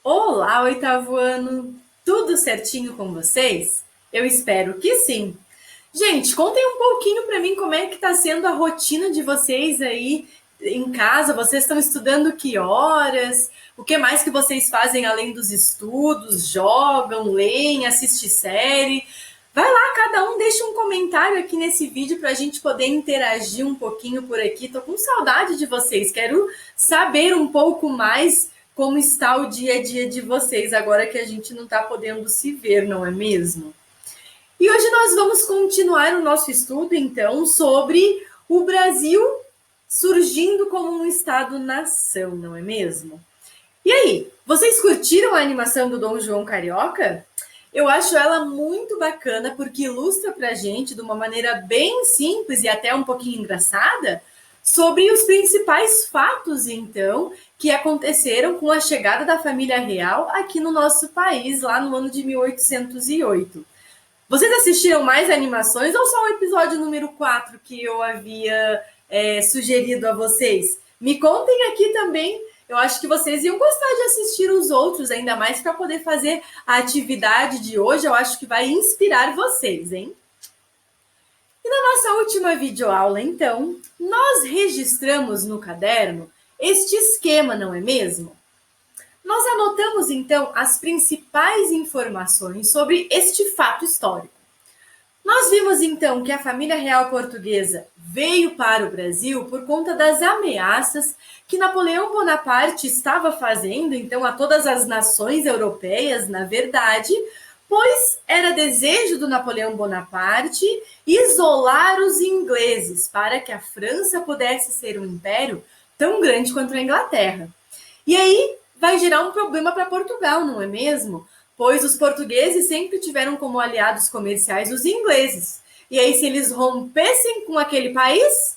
Olá, oitavo ano! Tudo certinho com vocês? Eu espero que sim. Gente, contem um pouquinho para mim como é que está sendo a rotina de vocês aí em casa. Vocês estão estudando que horas? O que mais que vocês fazem além dos estudos? Jogam, leem, assistem série? Vai lá, cada um deixa um comentário aqui nesse vídeo para a gente poder interagir um pouquinho por aqui. Tô com saudade de vocês. Quero saber um pouco mais como está o dia a dia de vocês, agora que a gente não está podendo se ver, não é mesmo? E hoje nós vamos continuar o nosso estudo, então, sobre o Brasil surgindo como um Estado-nação, não é mesmo? E aí, vocês curtiram a animação do Dom João Carioca? Eu acho ela muito bacana porque ilustra pra gente, de uma maneira bem simples e até um pouquinho engraçada, sobre os principais fatos, então, que aconteceram com a chegada da família real aqui no nosso país, lá no ano de 1808. Vocês assistiram mais animações ou só o episódio número 4 que eu havia sugerido a vocês? Me contem aqui também. Eu acho que vocês iam gostar de assistir os outros, ainda mais para poder fazer a atividade de hoje. Eu acho que vai inspirar vocês, hein? E na nossa última videoaula, então, nós registramos no caderno este esquema, não é mesmo? Nós anotamos, então, as principais informações sobre este fato histórico. Nós vimos então que a família real portuguesa veio para o Brasil por conta das ameaças que Napoleão Bonaparte estava fazendo então a todas as nações europeias, na verdade, pois era desejo do Napoleão Bonaparte isolar os ingleses para que a França pudesse ser um império tão grande quanto a Inglaterra. E aí vai gerar um problema para Portugal, não é mesmo? Pois os portugueses sempre tiveram como aliados comerciais os ingleses. E aí, se eles rompessem com aquele país,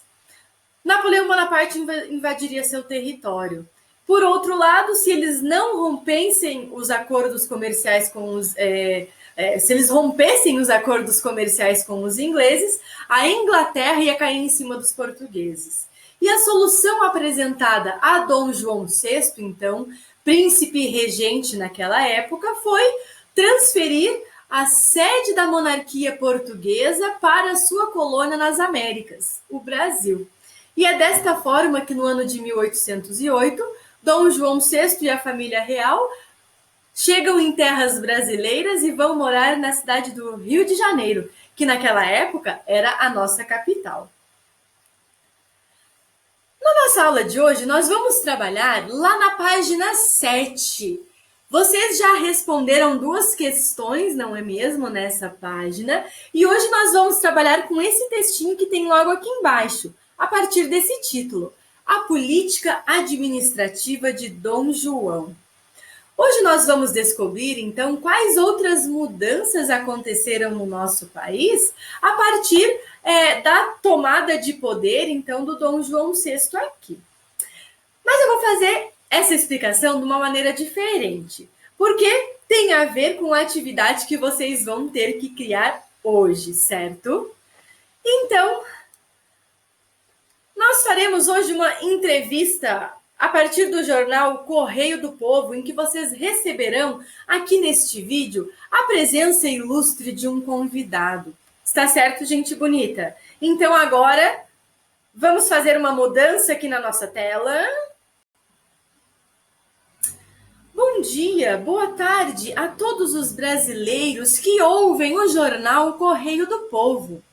Napoleão Bonaparte invadiria seu território. Por outro lado, se eles não rompessem os acordos comerciais com os. Se eles rompessem os acordos comerciais com os ingleses, a Inglaterra ia cair em cima dos portugueses. E a solução apresentada a Dom João VI, então, príncipe regente naquela época, foi transferir a sede da monarquia portuguesa para a sua colônia nas Américas, o Brasil. E é desta forma que no ano de 1808, Dom João VI e a família real chegam em terras brasileiras e vão morar na cidade do Rio de Janeiro, que naquela época era a nossa capital. Na nossa aula de hoje, nós vamos trabalhar lá na página 7. Vocês já responderam duas questões, não é mesmo, nessa página? E hoje nós vamos trabalhar com esse textinho que tem logo aqui embaixo, a partir desse título: A Política Administrativa de Dom João. Hoje nós vamos descobrir, então, quais outras mudanças aconteceram no nosso país a partir da tomada de poder, então, do Dom João VI aqui. Mas eu vou fazer essa explicação de uma maneira diferente, porque tem a ver com a atividade que vocês vão ter que criar hoje, certo? Então, nós faremos hoje uma entrevista a partir do jornal Correio do Povo, em que vocês receberão aqui neste vídeo a presença ilustre de um convidado. Está certo, gente bonita? Então agora vamos fazer uma mudança aqui na nossa tela. Bom dia, boa tarde a todos os brasileiros que ouvem o jornal Correio do Povo.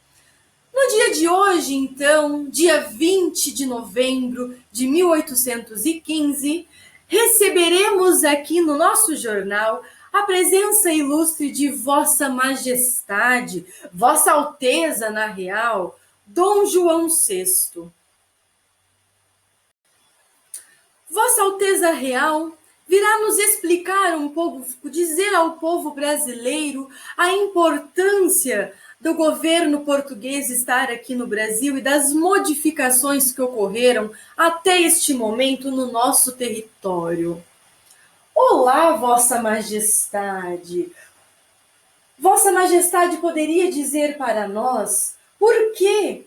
No dia de hoje, então, dia 20 de novembro de 1815, receberemos aqui no nosso jornal a presença ilustre de Vossa Majestade, Vossa Alteza na Real, Dom João VI. Vossa Alteza Real virá nos explicar um pouco, dizer ao povo brasileiro a importância do governo português estar aqui no Brasil e das modificações que ocorreram até este momento no nosso território. Olá, Vossa Majestade! Vossa Majestade poderia dizer para nós por que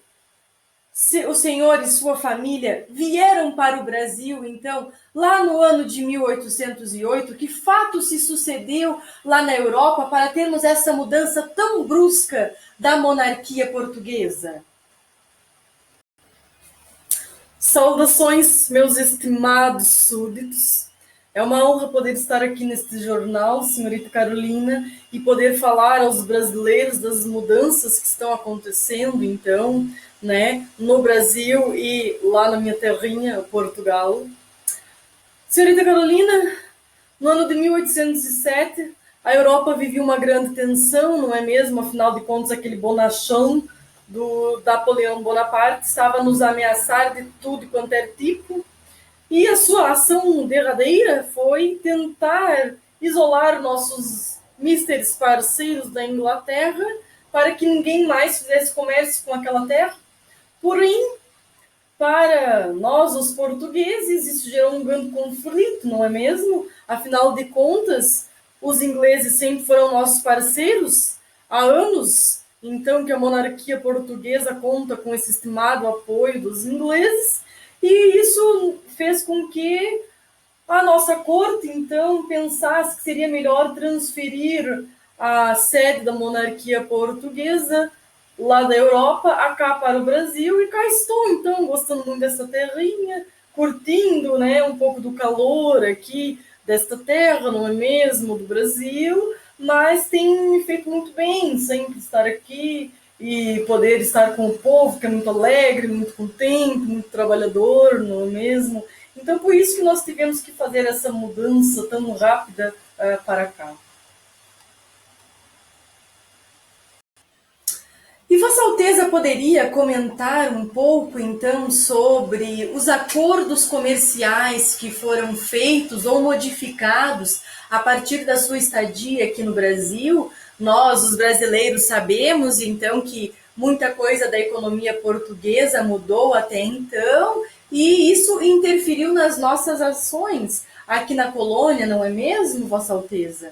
O senhor e sua família vieram para o Brasil, então, lá no ano de 1808, que fato se sucedeu lá na Europa para termos essa mudança tão brusca da monarquia portuguesa? Saudações, meus estimados súditos. É uma honra poder estar aqui neste jornal, senhorita Carolina, e poder falar aos brasileiros das mudanças que estão acontecendo, então, né, no Brasil e lá na minha terrinha, Portugal. Senhorita Carolina, no ano de 1807, a Europa vivia uma grande tensão, não é mesmo? Afinal de contas, aquele bonachão do Napoleão Bonaparte estava a nos ameaçar de tudo quanto é tipo, e a sua ação derradeira foi tentar isolar nossos místeres parceiros da Inglaterra para que ninguém mais fizesse comércio com aquela terra. Porém, para nós, os portugueses, isso gerou um grande conflito, não é mesmo? Afinal de contas, os ingleses sempre foram nossos parceiros há anos, então que a monarquia portuguesa conta com esse estimado apoio dos ingleses, e isso fez com que a nossa corte, então, pensasse que seria melhor transferir a sede da monarquia portuguesa lá da Europa cá para o Brasil, e cá estou, então, gostando muito dessa terrinha, curtindo, né, um pouco do calor aqui desta terra, não é mesmo, do Brasil, mas tem me feito muito bem sempre estar aqui e poder estar com o povo, que é muito alegre, muito contente, muito trabalhador, não é mesmo? Então, por isso que nós tivemos que fazer essa mudança tão rápida para cá. E Vossa Alteza poderia comentar um pouco, então, sobre os acordos comerciais que foram feitos ou modificados a partir da sua estadia aqui no Brasil? Nós, os brasileiros, sabemos, então, que muita coisa da economia portuguesa mudou até então, e isso interferiu nas nossas ações aqui na colônia, não é mesmo, Vossa Alteza?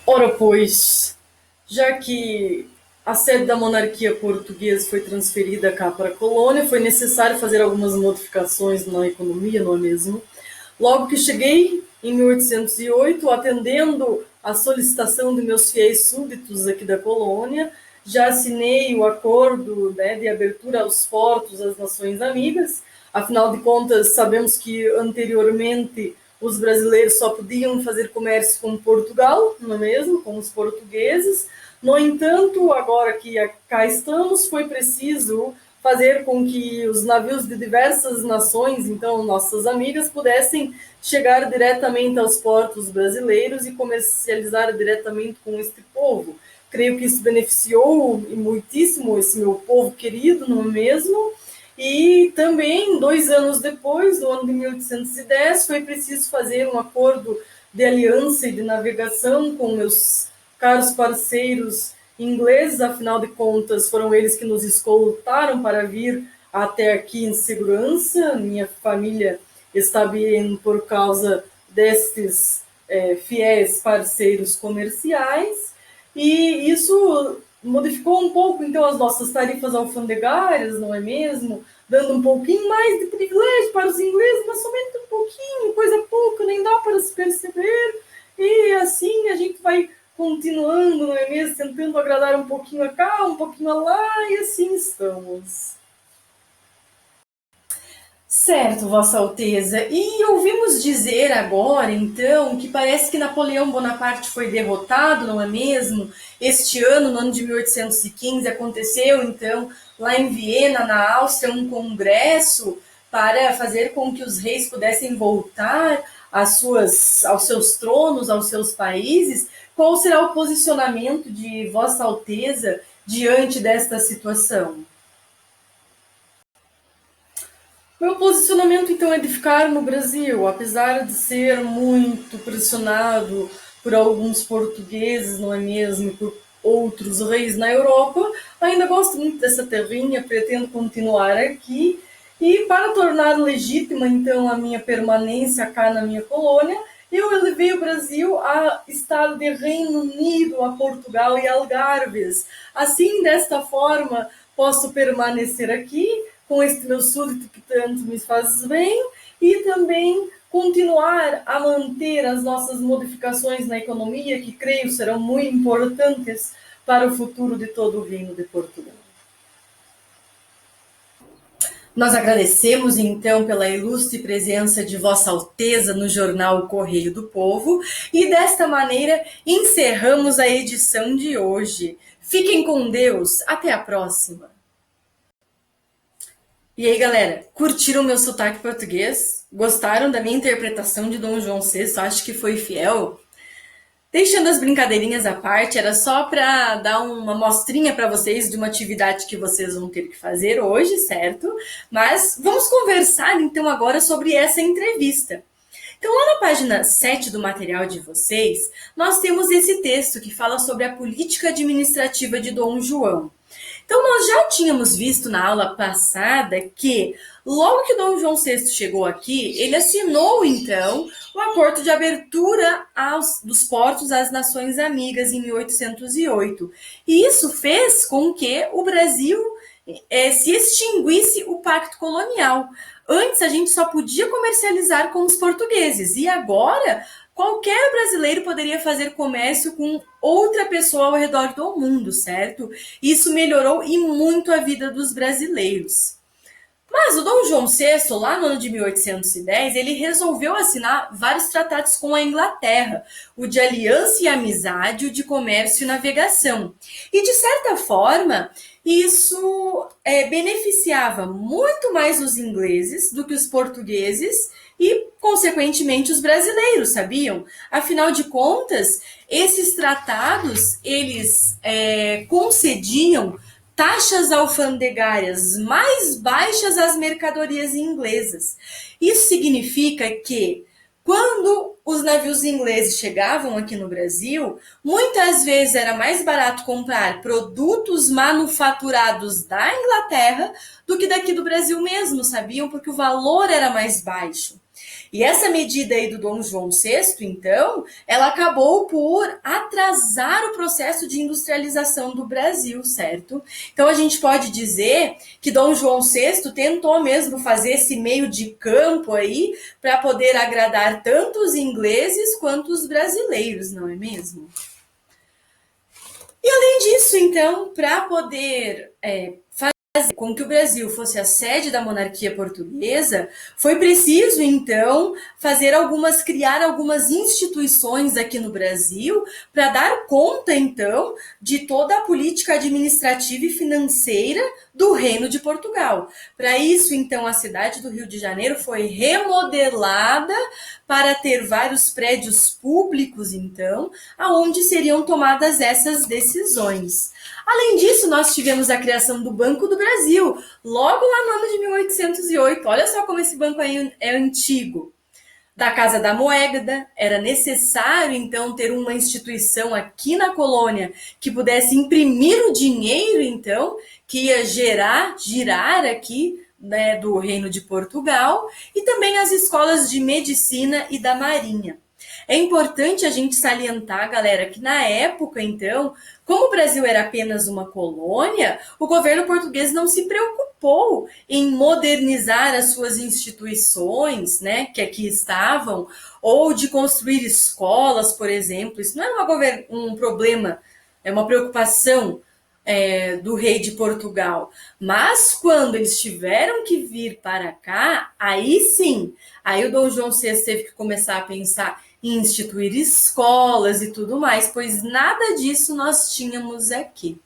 Ora, pois, já que a sede da monarquia portuguesa foi transferida cá para a colônia, foi necessário fazer algumas modificações na economia, não é mesmo? Logo que cheguei, em 1808, atendendo à solicitação de meus fiéis súditos aqui da colônia, já assinei o acordo, né, de abertura aos portos das nações amigas. Afinal de contas, sabemos que anteriormente os brasileiros só podiam fazer comércio com Portugal, não é mesmo? Com os portugueses. No entanto, agora que cá estamos, foi preciso fazer com que os navios de diversas nações, então nossas amigas, pudessem chegar diretamente aos portos brasileiros e comercializar diretamente com este povo. Creio que isso beneficiou muitíssimo esse meu povo querido, não é mesmo? E também, 2 anos depois, no ano de 1810, foi preciso fazer um acordo de aliança e de navegação com meus caros parceiros ingleses, afinal de contas, foram eles que nos escoltaram para vir até aqui em segurança. Minha família está bem por causa destes fiéis parceiros comerciais, e isso modificou um pouco, então, as nossas tarifas alfandegárias, não é mesmo? Dando um pouquinho mais de privilégio para os ingleses, mas somente um pouquinho, coisa pouca, nem dá para se perceber. E assim a gente vai continuando, não é mesmo? Tentando agradar um pouquinho a cá, um pouquinho a lá, e assim estamos. Certo, Vossa Alteza. E ouvimos dizer agora, então, que parece que Napoleão Bonaparte foi derrotado, não é mesmo? Este ano, no ano de 1815, aconteceu, então, lá em Viena, na Áustria, um congresso para fazer com que os reis pudessem voltar aos seus tronos, aos seus países. Qual será o posicionamento de Vossa Alteza diante desta situação? Meu posicionamento, então, é de ficar no Brasil, apesar de ser muito pressionado por alguns portugueses, não é mesmo, por outros reis na Europa, ainda gosto muito dessa terrinha, pretendo continuar aqui, e para tornar legítima, então, a minha permanência cá na minha colônia, eu elevei o Brasil a estado de Reino Unido, a Portugal e Algarves. Assim, desta forma, posso permanecer aqui com este meu súdito que tanto me faz bem e também continuar a manter as nossas modificações na economia, que creio serão muito importantes para o futuro de todo o Reino de Portugal. Nós agradecemos, então, pela ilustre presença de Vossa Alteza no jornal Correio do Povo e, desta maneira, encerramos a edição de hoje. Fiquem com Deus. Até a próxima. E aí, galera, curtiram meu sotaque português? Gostaram da minha interpretação de Dom João VI? Acho que foi fiel? Deixando as brincadeirinhas à parte, era só para dar uma mostrinha para vocês de uma atividade que vocês vão ter que fazer hoje, certo? Mas vamos conversar então agora sobre essa entrevista. Então, lá na página 7 do material de vocês, nós temos esse texto que fala sobre a política administrativa de Dom João. Então, nós já tínhamos visto na aula passada que, logo que Dom João VI chegou aqui, ele assinou, então, o acordo de abertura dos portos às nações amigas em 1808. E isso fez com que o Brasil se extinguisse o pacto colonial. Antes, a gente só podia comercializar com os portugueses, e agora qualquer brasileiro poderia fazer comércio com outra pessoa ao redor do mundo, certo? Isso melhorou e muito a vida dos brasileiros. Mas o Dom João VI, lá no ano de 1810, ele resolveu assinar vários tratados com a Inglaterra, o de aliança e amizade, o de comércio e navegação. E, de certa forma, isso beneficiava muito mais os ingleses do que os portugueses e, consequentemente, os brasileiros, sabiam? Afinal de contas, esses tratados, eles concediam taxas alfandegárias mais baixas às mercadorias inglesas. Isso significa que, quando os navios ingleses chegavam aqui no Brasil, muitas vezes era mais barato comprar produtos manufaturados da Inglaterra do que daqui do Brasil mesmo, sabiam? Porque o valor era mais baixo. E essa medida aí do Dom João VI, então, ela acabou por atrasar o processo de industrialização do Brasil, certo? Então, a gente pode dizer que Dom João VI tentou mesmo fazer esse meio de campo aí para poder agradar tanto os ingleses quanto os brasileiros, não é mesmo? E além disso, então, para poder fazer com que o Brasil fosse a sede da monarquia portuguesa, foi preciso, então, criar algumas instituições aqui no Brasil para dar conta, então, de toda a política administrativa e financeira do Reino de Portugal. Para isso, então, a cidade do Rio de Janeiro foi remodelada para ter vários prédios públicos, então, aonde seriam tomadas essas decisões. Além disso, nós tivemos a criação do Banco do Brasil, logo lá no ano de 1808. Olha só como esse banco aí é antigo. Da Casa da Moeda, era necessário, então, ter uma instituição aqui na colônia que pudesse imprimir o dinheiro, então, que ia girar aqui, né, do Reino de Portugal, e também as escolas de medicina e da Marinha. É importante a gente salientar, galera, que na época, então, como o Brasil era apenas uma colônia, o governo português não se preocupou em modernizar as suas instituições, né, que aqui estavam, ou de construir escolas, por exemplo. Isso não era um problema, é uma preocupação do rei de Portugal. Mas quando eles tiveram que vir para cá, aí sim, aí o Dom João VI teve que começar a pensar em instituir escolas e tudo mais, pois nada disso nós tínhamos aqui.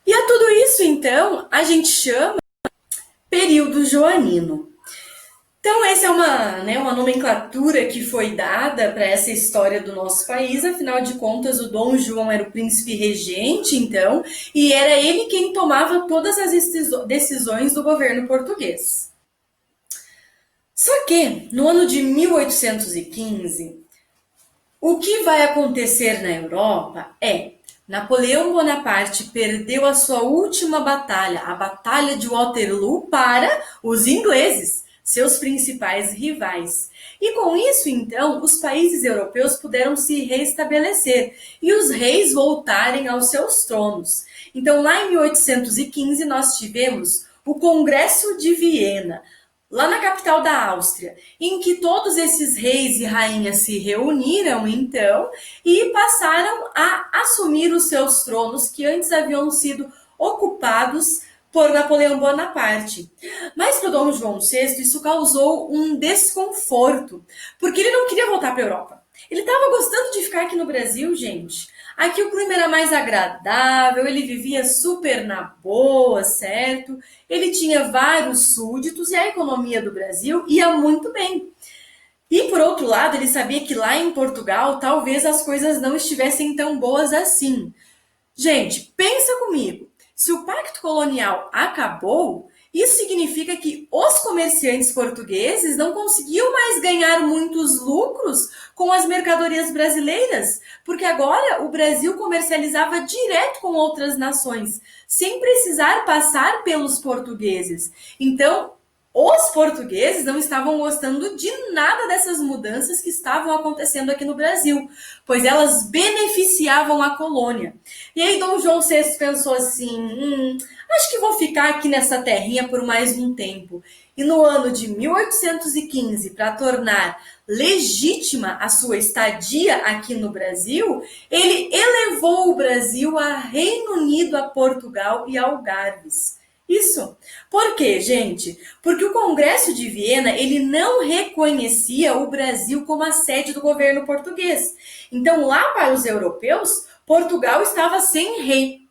E a tudo isso, então, a gente chama período joanino. Então, essa é uma nomenclatura que foi dada para essa história do nosso país. Afinal de contas, o Dom João era o príncipe regente, então, e era ele quem tomava todas as decisões do governo português. Só que, no ano de 1815, o que vai acontecer na Europa é Napoleão Bonaparte perdeu a sua última batalha, a Batalha de Waterloo, para os ingleses. seus principais rivais. E com isso, então, os países europeus puderam se restabelecer e os reis voltarem aos seus tronos. Então, lá em 1815, nós tivemos o Congresso de Viena, lá na capital da Áustria, em que todos esses reis e rainhas se reuniram, então, e passaram a assumir os seus tronos que antes haviam sido ocupados por Napoleão Bonaparte. Mas para o Dom João VI isso causou um desconforto, porque ele não queria voltar para a Europa. Ele estava gostando de ficar aqui no Brasil, gente. Aqui o clima era mais agradável, ele vivia super na boa, certo? Ele tinha vários súditos e a economia do Brasil ia muito bem. E por outro lado, ele sabia que lá em Portugal talvez as coisas não estivessem tão boas assim. Gente, pensa comigo. Se o pacto colonial acabou, isso significa que os comerciantes portugueses não conseguiam mais ganhar muitos lucros com as mercadorias brasileiras, porque agora o Brasil comercializava direto com outras nações, sem precisar passar pelos portugueses. Então, os portugueses não estavam gostando de nada dessas mudanças que estavam acontecendo aqui no Brasil, pois elas beneficiavam a colônia. E aí Dom João VI pensou assim, acho que vou ficar aqui nessa terrinha por mais um tempo. E no ano de 1815, para tornar legítima a sua estadia aqui no Brasil, ele elevou o Brasil a Reino Unido, a Portugal e a Algarves. Isso. Por quê, gente? Porque o Congresso de Viena, ele não reconhecia o Brasil como a sede do governo português. Então, lá para os europeus, Portugal estava sem rei.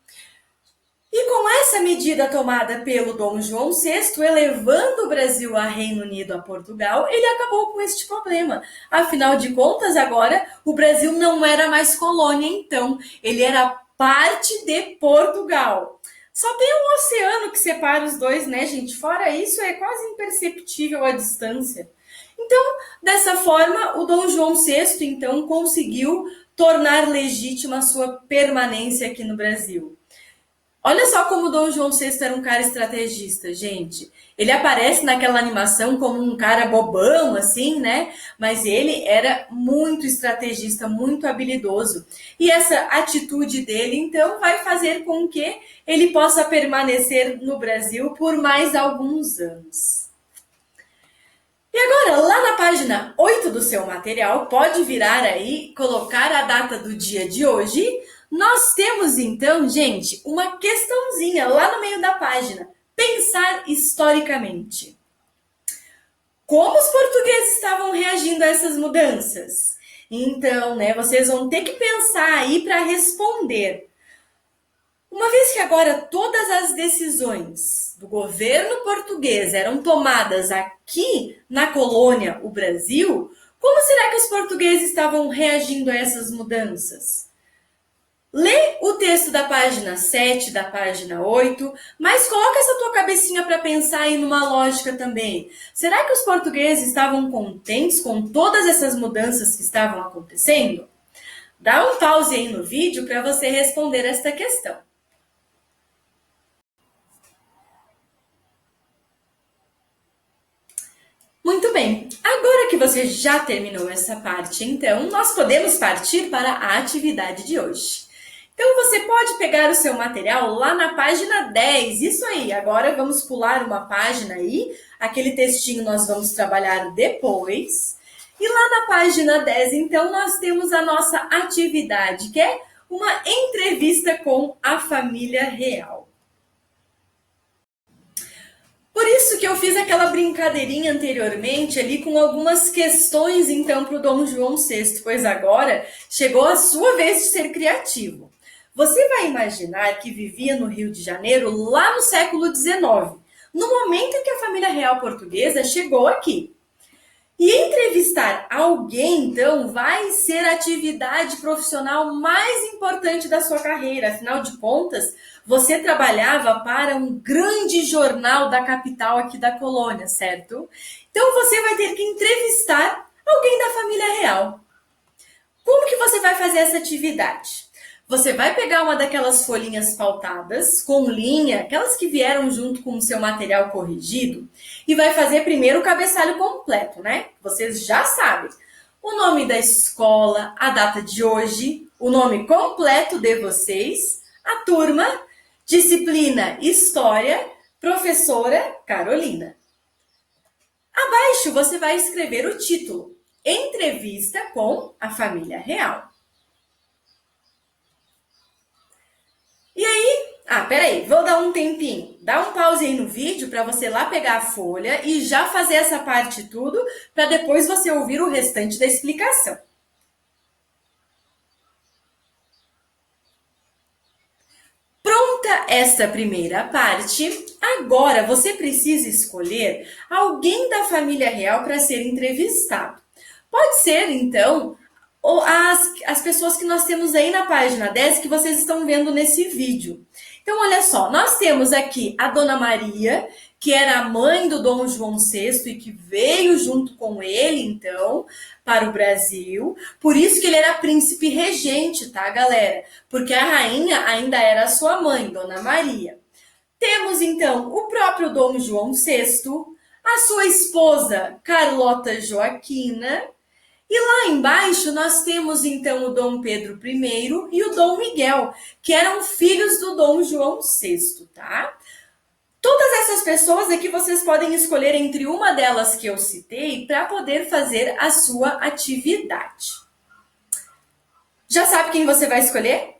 E com essa medida tomada pelo Dom João VI, elevando o Brasil a Reino Unido, a Portugal, ele acabou com este problema. Afinal de contas, agora, o Brasil não era mais colônia, então. Ele era parte de Portugal. Só tem um oceano que separa os dois, né, gente? Fora isso, é quase imperceptível a distância. Então, dessa forma, o Dom João VI, então, conseguiu tornar legítima a sua permanência aqui no Brasil. Olha só como o Dom João VI era um cara estrategista, gente. Ele aparece naquela animação como um cara bobão, assim, né? Mas ele era muito estrategista, muito habilidoso. E essa atitude dele, então, vai fazer com que ele possa permanecer no Brasil por mais alguns anos. E agora, lá na página 8 do seu material, pode virar aí, colocar a data do dia de hoje. Nós temos então, gente, uma questãozinha lá no meio da página. Pensar historicamente. Como os portugueses estavam reagindo a essas mudanças? Então, né, vocês vão ter que pensar aí para responder. Uma vez que agora todas as decisões do governo português eram tomadas aqui na colônia, o Brasil, como será que os portugueses estavam reagindo a essas mudanças? Lê o texto da página 7, da página 8, mas coloca essa tua cabecinha para pensar aí numa lógica também. Será que os portugueses estavam contentes com todas essas mudanças que estavam acontecendo? Dá um pause aí no vídeo para você responder esta questão. Muito bem, agora que você já terminou essa parte, então, nós podemos partir para a atividade de hoje. Então, você pode pegar o seu material lá na página 10, isso aí, agora vamos pular uma página aí, aquele textinho nós vamos trabalhar depois. E lá na página 10, então, nós temos a nossa atividade, que é uma entrevista com a família real. Por isso que eu fiz aquela brincadeirinha anteriormente ali com algumas questões, então, para o Dom João VI, pois agora chegou a sua vez de ser criativo. Você vai imaginar que vivia no Rio de Janeiro lá no século XIX, no momento em que a família real portuguesa chegou aqui. E entrevistar alguém, então, vai ser a atividade profissional mais importante da sua carreira. Afinal de contas, você trabalhava para um grande jornal da capital aqui da colônia, certo? Então, você vai ter que entrevistar alguém da família real. Como que você vai fazer essa atividade? Você vai pegar uma daquelas folhinhas pautadas, com linha, aquelas que vieram junto com o seu material corrigido, e vai fazer primeiro o cabeçalho completo, né? Vocês já sabem. O nome da escola, a data de hoje, o nome completo de vocês, a turma, disciplina História, professora Carolina. Abaixo você vai escrever o título, Entrevista com a Família Real. E aí, peraí, vou dar um tempinho. Dá um pause aí no vídeo para você lá pegar a folha e já fazer essa parte tudo, para depois você ouvir o restante da explicação. Pronta essa primeira parte, agora você precisa escolher alguém da família real para ser entrevistado. Pode ser, então, as pessoas que nós temos aí na página 10 que vocês estão vendo nesse vídeo. Então, olha só, nós temos aqui a Dona Maria, que era a mãe do Dom João VI e que veio junto com ele, então, para o Brasil. Por isso que ele era príncipe regente, tá, galera? Porque a rainha ainda era sua mãe, Dona Maria. Temos, então, o próprio Dom João VI, a sua esposa, Carlota Joaquina. E lá embaixo nós temos, então, o Dom Pedro I e o Dom Miguel, que eram filhos do Dom João VI, tá? Todas essas pessoas aqui vocês podem escolher entre uma delas que eu citei para poder fazer a sua atividade. Já sabe quem você vai escolher?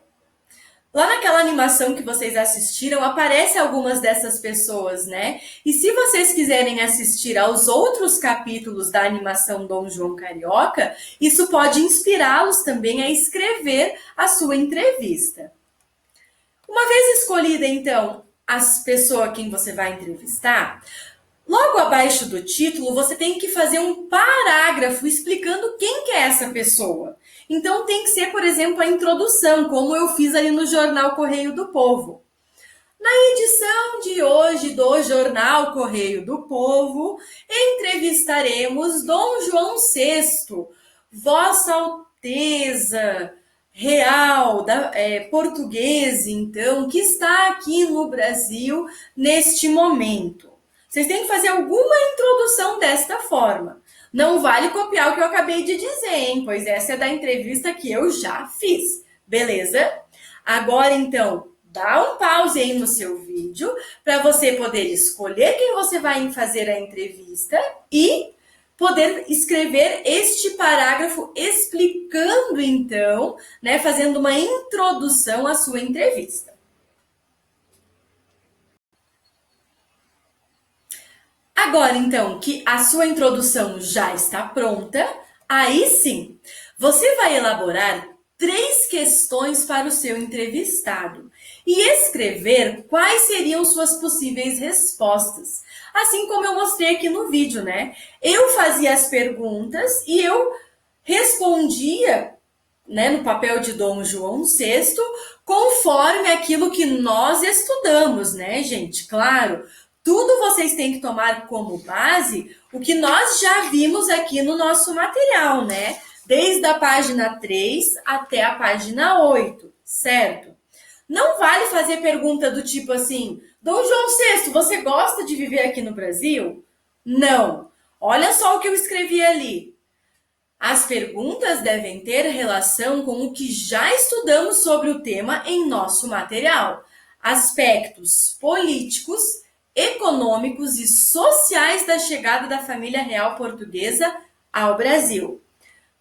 Lá naquela animação que vocês assistiram, aparece algumas dessas pessoas, né? E se vocês quiserem assistir aos outros capítulos da animação Dom João Carioca, isso pode inspirá-los também a escrever a sua entrevista. Uma vez escolhida, então, as pessoas a quem você vai entrevistar, logo abaixo do título, você tem que fazer um parágrafo explicando quem que é essa pessoa. Então, tem que ser, por exemplo, a introdução, como eu fiz ali no Jornal Correio do Povo. Na edição de hoje do Jornal Correio do Povo, entrevistaremos Dom João VI, Vossa Alteza Real, portuguesa, então, que está aqui no Brasil neste momento. Vocês têm que fazer alguma introdução desta forma. Não vale copiar o que eu acabei de dizer, hein? Pois essa é da entrevista que eu já fiz, beleza? Agora, então, dá um pause aí no seu vídeo para você poder escolher quem você vai fazer a entrevista e poder escrever este parágrafo explicando, então, né, fazendo uma introdução à sua entrevista. Agora, então, que a sua introdução já está pronta, aí sim, você vai elaborar 3 questões para o seu entrevistado e escrever quais seriam suas possíveis respostas. Assim como eu mostrei aqui no vídeo, né? Eu fazia as perguntas e eu respondia, né, no papel de Dom João VI, conforme aquilo que nós estudamos, né, gente? Claro, tudo vocês têm que tomar como base o que nós já vimos aqui no nosso material, né? Desde a página 3 até a página 8, certo? Não vale fazer pergunta do tipo assim, Dom João VI, você gosta de viver aqui no Brasil? Não. Olha só o que eu escrevi ali. As perguntas devem ter relação com o que já estudamos sobre o tema em nosso material. Aspectos políticos, econômicos e sociais da chegada da família real portuguesa ao Brasil.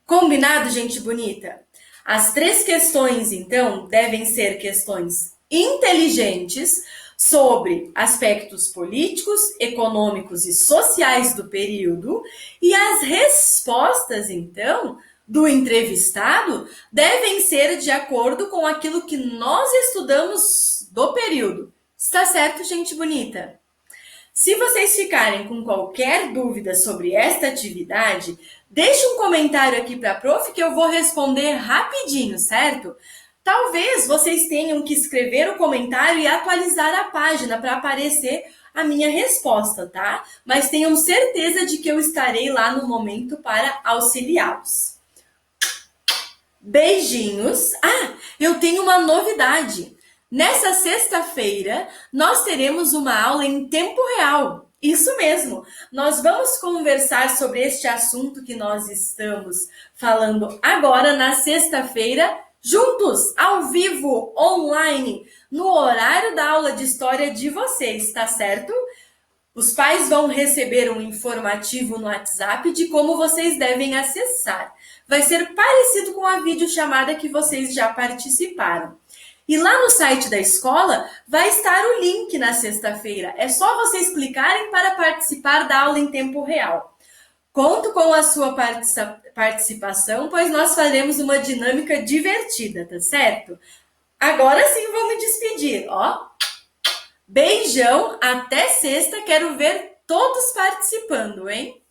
Combinado, gente bonita? As 3 questões, então, devem ser questões inteligentes sobre aspectos políticos, econômicos e sociais do período, e as respostas, então, do entrevistado devem ser de acordo com aquilo que nós estudamos do período. Está certo, gente bonita? Se vocês ficarem com qualquer dúvida sobre esta atividade, deixe um comentário aqui para a prof que eu vou responder rapidinho, certo? Talvez vocês tenham que escrever o comentário e atualizar a página para aparecer a minha resposta, tá? Mas tenham certeza de que eu estarei lá no momento para auxiliá-los. Beijinhos. Ah, eu tenho uma novidade. Nessa sexta-feira, nós teremos uma aula em tempo real. Isso mesmo. Nós vamos conversar sobre este assunto que nós estamos falando agora na sexta-feira, juntos, ao vivo, online, no horário da aula de história de vocês, tá certo? Os pais vão receber um informativo no WhatsApp de como vocês devem acessar. Vai ser parecido com a videochamada que vocês já participaram. E lá no site da escola vai estar o link na sexta-feira. É só vocês clicarem para participar da aula em tempo real. Conto com a sua participação, pois nós faremos uma dinâmica divertida, tá certo? Agora sim vou me despedir, ó. Beijão, até sexta, quero ver todos participando, hein?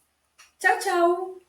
Tchau, tchau!